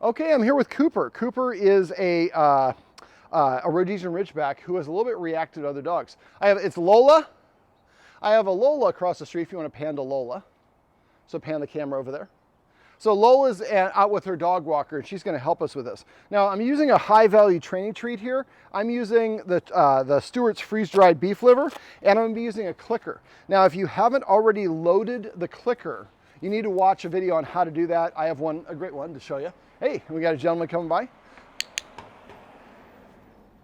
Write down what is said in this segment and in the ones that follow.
Okay, I'm here with Cooper. Cooper is a Rhodesian Ridgeback who has a little bit reacted to other dogs. It's Lola. I have a Lola across the street if you want to pan to Lola. So pan the camera over there. So Lola's out with her dog walker, and she's going to help us with this. Now, I'm using a high-value training treat here. I'm using the Stewart's freeze-dried beef liver, and I'm going to be using a clicker. Now, if you haven't already loaded the clicker, you need to watch a video on how to do that. I have a great one to show you. Hey, we got a gentleman coming by.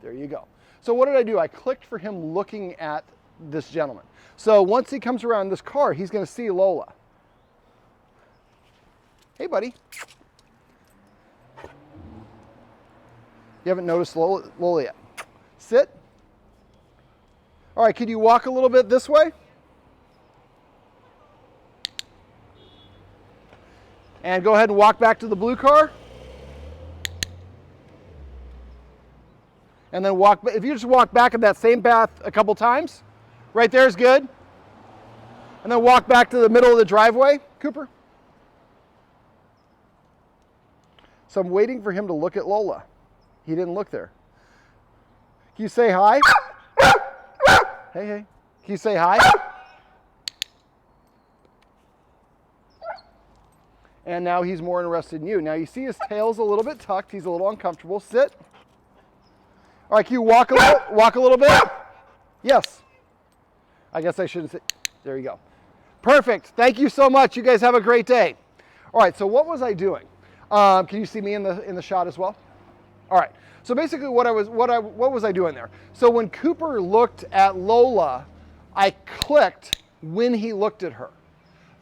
There you go. So what did I do? I clicked for him looking at this gentleman. So once he comes around this car, he's going to see Lola. Hey, buddy. You haven't noticed Lola yet. Sit. All right, could you walk a little bit this way? And go ahead and walk back to the blue car. And then walk, if you just walk back in that same path a couple times, right there is good. And then walk back to the middle of the driveway, Cooper. So I'm waiting for him to look at Lola. He didn't look there. Can you say hi? Hey, hey. Can you say hi? And now he's more interested in you. Now you see his tail's a little bit tucked. He's a little uncomfortable. Sit. All right, can you walk a little bit? Yes. I guess I shouldn't say. There you go. Perfect. Thank you so much. You guys have a great day. All right, so what was I doing? Can you see me in the shot as well? All right. So basically what was I doing there? So when Cooper looked at Lola, I clicked when he looked at her.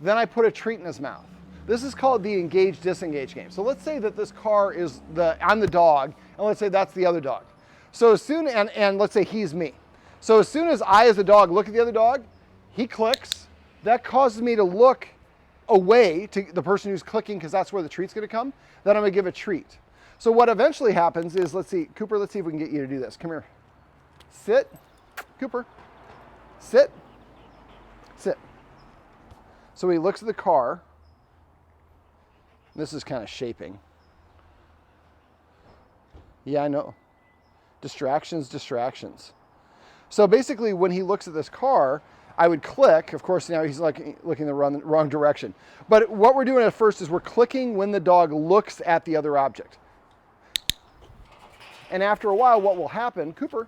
Then I put a treat in his mouth. This is called the engage-disengage game. So let's say that this car is I'm the dog, and let's say that's the other dog. So as soon, and let's say he's me. So as soon as I as a dog look at the other dog, he clicks. That causes me to look away to the person who's clicking because that's where the treat's going to come. Then I'm going to give a treat. So what eventually happens is, let's see, Cooper, let's see if we can get you to do this. Come here. Sit. Cooper. Sit. Sit. So he looks at the car. This is kind of shaping. Yeah, I know. Distractions, distractions. So basically when he looks at this car, I would click. Of course, now he's looking the wrong direction. But what we're doing at first is we're clicking when the dog looks at the other object. And after a while, what will happen, Cooper,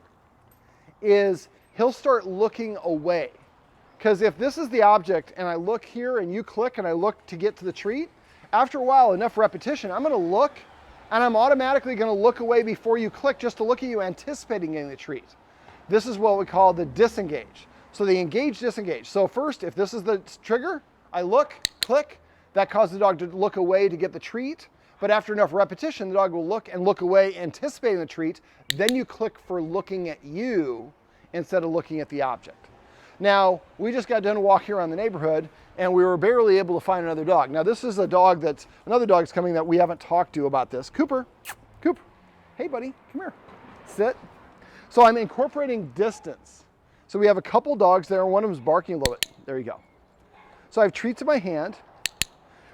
is he'll start looking away. Because if this is the object and I look here and you click and I look to get to the treat, after a while, enough repetition, I'm going to look and I'm automatically going to look away before you click just to look at you, anticipating getting the treat. This is what we call the disengage. So the engage, disengage. So first, if this is the trigger, I look, click, that causes the dog to look away to get the treat. But after enough repetition, the dog will look and look away, anticipating the treat. Then you click for looking at you instead of looking at the object. Now, we just got done walking around the neighborhood and we were barely able to find another dog. Now, this is another dog's coming that we haven't talked to about this. Cooper, Cooper, hey buddy, come here, sit. So I'm incorporating distance. So we have a couple dogs there, and one of them is barking a little bit. There you go. So I have treats in my hand.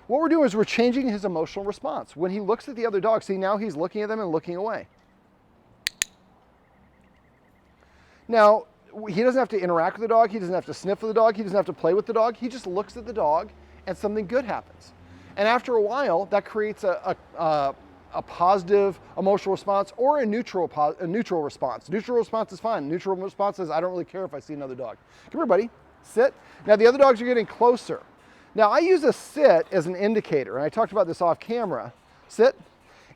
What we're doing is we're changing his emotional response. When he looks at the other dog, see now he's looking at them and looking away. Now, he doesn't have to interact with the dog. He doesn't have to sniff with the dog. He doesn't have to play with the dog. He just looks at the dog and something good happens. And after a while, that creates a positive emotional response or a neutral response. Neutral response is fine. Neutral response is, I don't really care if I see another dog. Come here, buddy. Sit. Now, the other dogs are getting closer. Now, I use a sit as an indicator, and I talked about this off camera. Sit.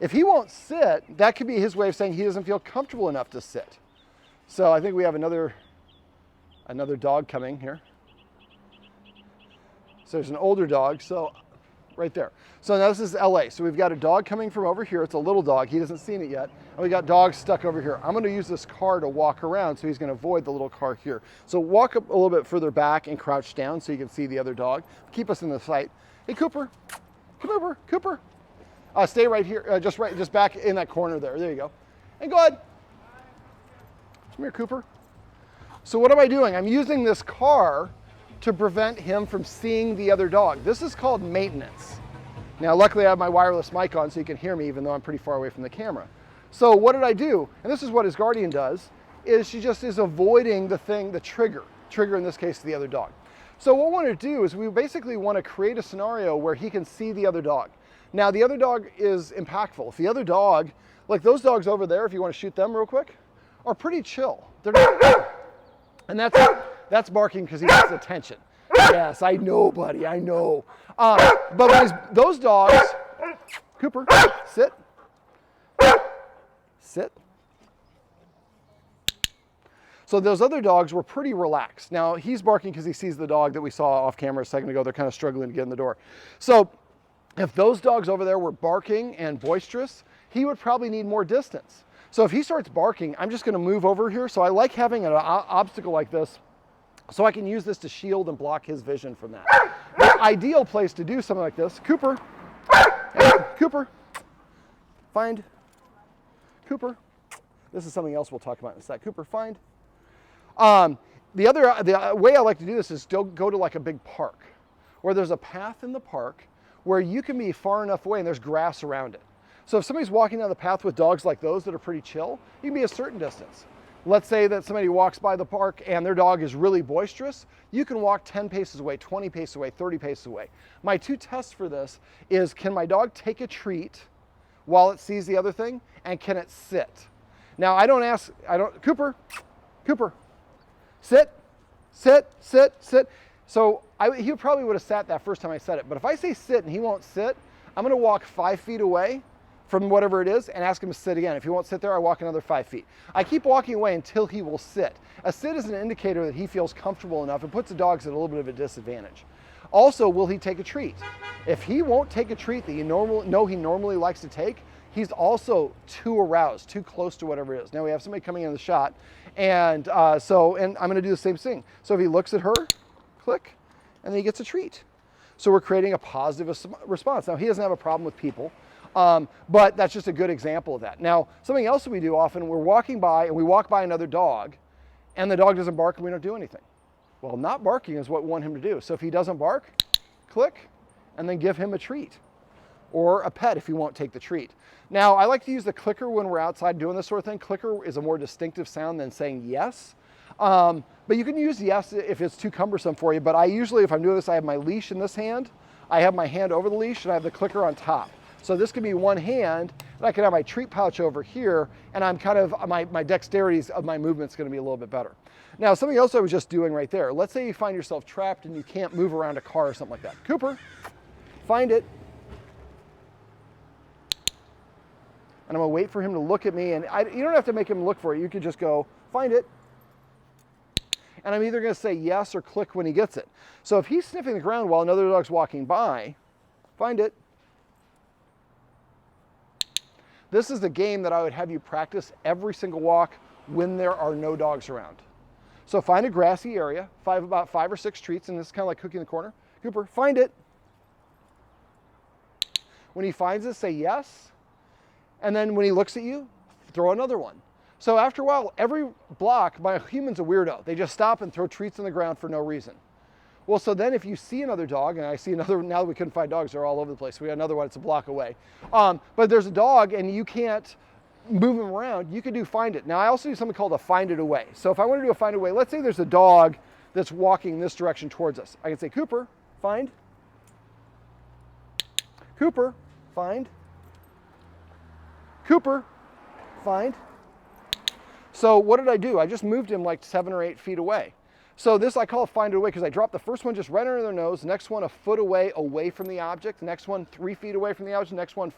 If he won't sit, that could be his way of saying he doesn't feel comfortable enough to sit. So I think we have another dog coming here. So there's an older dog, so right there. So now this is LA. So we've got a dog coming from over here. It's a little dog. He hasn't seen it yet. And we got dogs stuck over here. I'm going to use this car to walk around, so he's going to avoid the little car here. So walk up a little bit further back and crouch down so you can see the other dog. Keep us in the sight. Hey, Cooper. Come over, Cooper. Stay right here, just back in that corner there. There you go. And go ahead. Come here, Cooper. So what am I doing? I'm using this car to prevent him from seeing the other dog. This is called maintenance. Now, luckily I have my wireless mic on so you can hear me even though I'm pretty far away from the camera. So what did I do? And this is what his guardian does, is she just is avoiding the trigger in this case the other dog. So what we want to do is we basically want to create a scenario where he can see the other dog. Now the other dog is impactful. If the other dog, like those dogs over there, if you want to shoot them real quick, are pretty chill. They're not, and that's barking because he wants attention. Yes, I know, buddy, I know. But when those dogs, Cooper, sit, sit. So those other dogs were pretty relaxed. Now he's barking because he sees the dog that we saw off camera a second ago. They're kind of struggling to get in the door. So if those dogs over there were barking and boisterous, he would probably need more distance. So if he starts barking, I'm just going to move over here. So I like having an obstacle like this so I can use this to shield and block his vision from that. The ideal place to do something like this, Cooper, hey, Cooper, find, Cooper. This is something else we'll talk about in a sec. Cooper, find. The way I like to do this is go to like a big park where there's a path in the park where you can be far enough away and there's grass around it. So if somebody's walking down the path with dogs like those that are pretty chill, you can be a certain distance. Let's say that somebody walks by the park and their dog is really boisterous. You can walk 10 paces away, 20 paces away, 30 paces away. My two tests for this is, can my dog take a treat while it sees the other thing, and can it sit? Now Cooper, sit, sit, sit, sit. So he probably would have sat that first time I said it, but if I say sit and he won't sit, I'm gonna walk 5 feet away from whatever it is and ask him to sit again. If he won't sit there, I walk another 5 feet. I keep walking away until he will sit. A sit is an indicator that he feels comfortable enough and puts the dogs at a little bit of a disadvantage. Also, will he take a treat? If he won't take a treat that you know he normally likes to take, he's also too aroused, too close to whatever it is. Now we have somebody coming in the shot, and I'm gonna do the same thing. So if he looks at her, click, and then he gets a treat. So we're creating a positive response. Now he doesn't have a problem with people, but that's just a good example of that. Now, something else that we do often, we're walking by and we walk by another dog and the dog doesn't bark and we don't do anything. Well, not barking is what we want him to do. So if he doesn't bark, click, and then give him a treat or a pet if he won't take the treat. Now, I like to use the clicker when we're outside doing this sort of thing. Clicker is a more distinctive sound than saying yes. But you can use yes if it's too cumbersome for you. But I usually, if I'm doing this, I have my leash in this hand. I have my hand over the leash and I have the clicker on top. So this could be one hand, and I can have my treat pouch over here, and I'm kind of, my dexterity of my movement's gonna be a little bit better. Now, something else I was just doing right there. Let's say you find yourself trapped and you can't move around a car or something like that. Cooper, find it. And I'm gonna wait for him to look at me, and you don't have to make him look for it. You could just go, find it. And I'm either gonna say yes or click when he gets it. So if he's sniffing the ground while another dog's walking by, find it. This is the game that I would have you practice every single walk when there are no dogs around. So find a grassy area, about 5 or 6 treats, and this is kind of like cookie in the corner. Cooper, find it. When he finds it, say yes. And then when he looks at you, throw another one. So after a while, every block, my human's a weirdo. They just stop and throw treats on the ground for no reason. Well, so then if you see another dog, and I see another, now that we couldn't find dogs, they're all over the place. We got another one, it's a block away. But there's a dog and you can't move him around, you can do find it. Now I also do something called a find it away. So if I want to do a find it away, let's say there's a dog that's walking this direction towards us. I can say, Cooper, find. Cooper, find. Cooper, find. So what did I do? I just moved him like 7 or 8 feet away. So this I call a find it away because I dropped the first one just right under their nose, the next one a foot away from the object, the next one 3 feet away from the object, the next one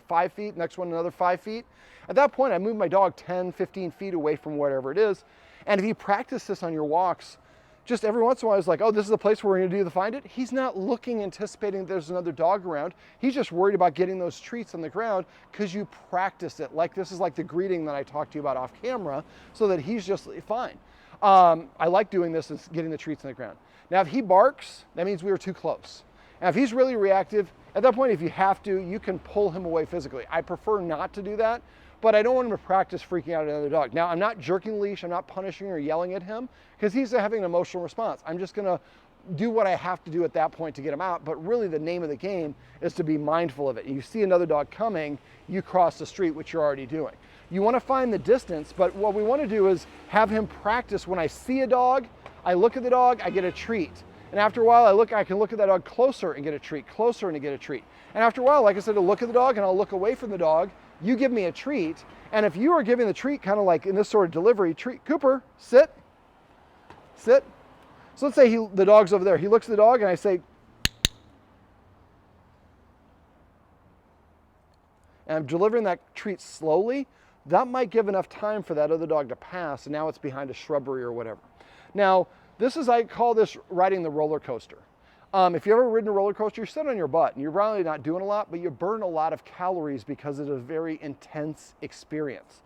5 feet, next one another 5 feet. At that point, I moved my dog 10, 15 feet away from whatever it is. And if you practice this on your walks, just every once in a while, it's like, oh, this is the place where we're gonna do the find it. He's not looking, anticipating that there's another dog around. He's just worried about getting those treats on the ground because you practiced it. Like this is like the greeting that I talked to you about off camera so that he's just fine. I like doing this and getting the treats on the ground. Now, if he barks, that means we were too close. And if he's really reactive, at that point, if you have to, you can pull him away physically. I prefer not to do that, but I don't want him to practice freaking out at another dog. Now, I'm not jerking the leash, I'm not punishing or yelling at him because he's having an emotional response. I'm just gonna do what I have to do at that point to get him out, but really the name of the game is to be mindful of it. You see another dog coming, you cross the street, which you're already doing. You want to find the distance, but what we want to do is have him practice. When I see a dog, I look at the dog, I get a treat. And after a while, I can look at that dog closer and get a treat, closer and get a treat. And after a while, like I said, I'll look at the dog and I'll look away from the dog. You give me a treat. And if you are giving the treat kind of like in this sort of delivery, treat, Cooper, sit, sit. So let's say the dog's over there. He looks at the dog and I say, and I'm delivering that treat slowly. That might give enough time for that other dog to pass, and now it's behind a shrubbery or whatever. Now, I call this riding the roller coaster. If you've ever ridden a roller coaster, you're sitting on your butt and you're probably not doing a lot, but you burn a lot of calories because it's a very intense experience.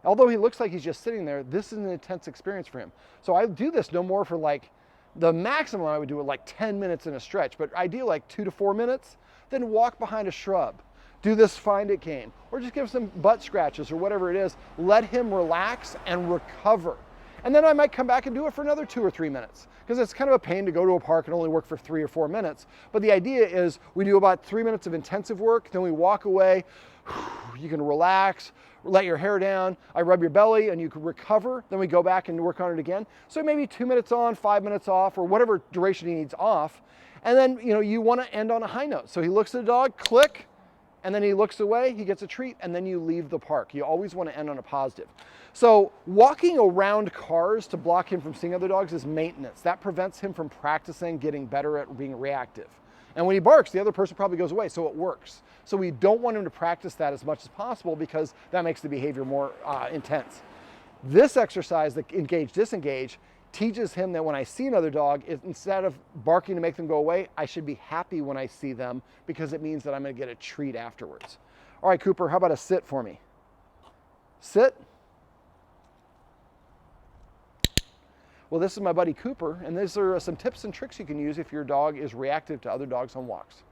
Although he looks like he's just sitting there, this is an intense experience for him. So I do this no more for like, the maximum I would do it like 10 minutes in a stretch, but I do like 2 to 4 minutes, then walk behind a shrub. Do this find it game, or just give some butt scratches or whatever it is. Let him relax and recover. And then I might come back and do it for another 2 or 3 minutes, because it's kind of a pain to go to a park and only work for 3 or 4 minutes. But the idea is we do about 3 minutes of intensive work, then we walk away. You can relax, let your hair down. I rub your belly and you can recover. Then we go back and work on it again. So maybe 2 minutes on, 5 minutes off, or whatever duration he needs off. And then, you want to end on a high note. So he looks at the dog, click, and then he looks away, he gets a treat, and then you leave the park. You always want to end on a positive. So walking around cars to block him from seeing other dogs is maintenance. That prevents him from practicing getting better at being reactive. And when he barks, the other person probably goes away, so it works. So we don't want him to practice that as much as possible because that makes the behavior more intense. This exercise, the engage, disengage, teaches him that when I see another dog, instead of barking to make them go away, I should be happy when I see them because it means that I'm going to get a treat afterwards. All right, Cooper, how about a sit for me? Sit. Well, this is my buddy Cooper, and these are some tips and tricks you can use if your dog is reactive to other dogs on walks.